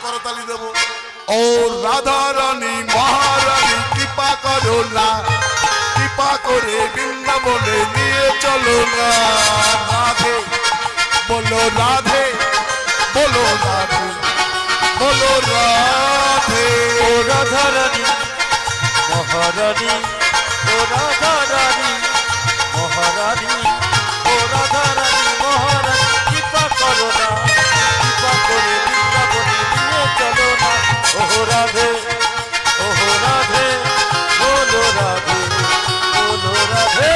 করতালি দেব। ও রাধা রানী মহারানী কৃপা করো না, কৃপা করে বৃন্দাবনে নিয়ে চলো না। রাধে বলো রাধে, বলো রাধে, বলো রাধে। ও রাধা রানী মহারানী, ও রাধা রানী মহারানী, ও রাধা রানী মহারানী কৃপা করো না, কৃপা করে বৃন্দাবনে নিয়ে চলো না। ও রাধে, ও রাধে, বলো রাধে, বলো রাধে।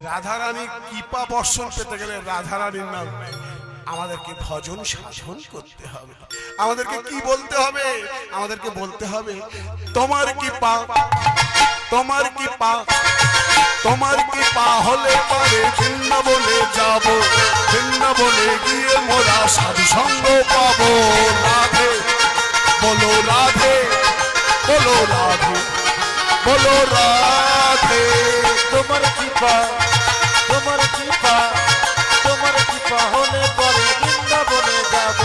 রাধারানী কৃপা বর্ষণ পেতে গেলে রাধারানীর নাম আমাদেরকে ভজন সাধন করতে হবে। আমাদেরকে কি বলতে হবে? আমাদেরকে বলতে হবে তোমার কৃপা, তোমার কৃপা, তোমার কৃপা হলে পরে বৃন্দাবনে যাব, বৃন্দাবনে গিয়ে মোরা সাধু সঙ্গ পাবো। রাধে বলো রাধে, বলো রাধে, বলো রাধে। তোমার কৃপা, তোমার কৃপা, তোমার কৃপা হলে পরে বৃন্দাবনে যাব,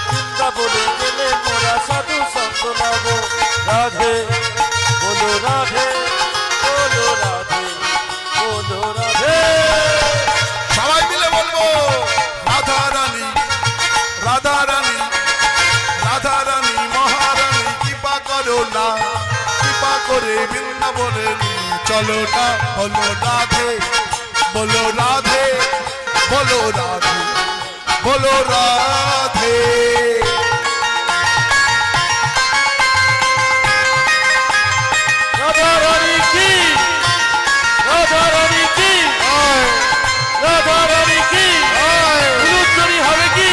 বৃন্দাবনে গেলে মোরা সাধু সঙ্গ লাভ। রাধে বলো রাধে, বলো রাধে, বলো রাধে। সবাই মিলে বলবো রাধা রানী, রাধা রানী, রাধা রানী মহারানী কৃপা করো না, কৃপা করে বৃন্দাবনে নিয়ে চলো না। বলো রাধে, বলো রাধে, বলো রাধে, বলো রাধে। রাধা রানী কি, রাধা রানী কি, রাধা রানী কি, উলুধ্বনি হবে কি?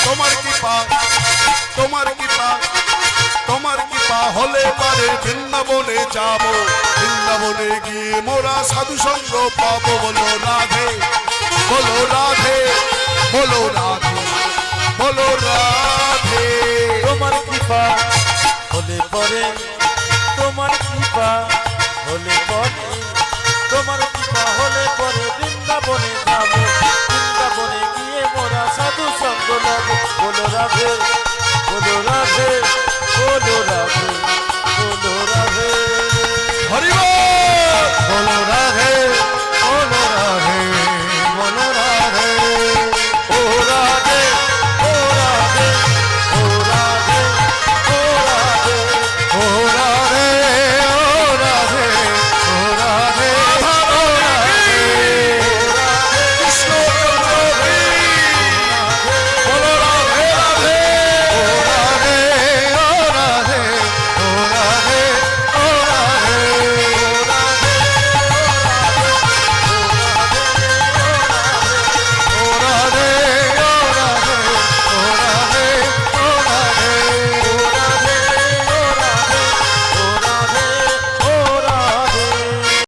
তোমার কৃপা, তোমার কৃপা, তোমার কৃপা হলে পারে বৃন্দাবনে যাব, বৃন্দাবনে গিয়ে মোরা সাধু সঙ্গ পাবো। বলো রাধে, বলো রাধে, বলো রাধে, বলো রাধে। তোমার কৃপা হলে পরে, তোমার কৃপা হলে পরে, তোমার কৃপা হলে পরে বৃন্দাবনে যাব, বৃন্দাবনে গিয়ে মোরা সাধু সঙ্গ লাভ। বলো রাধে,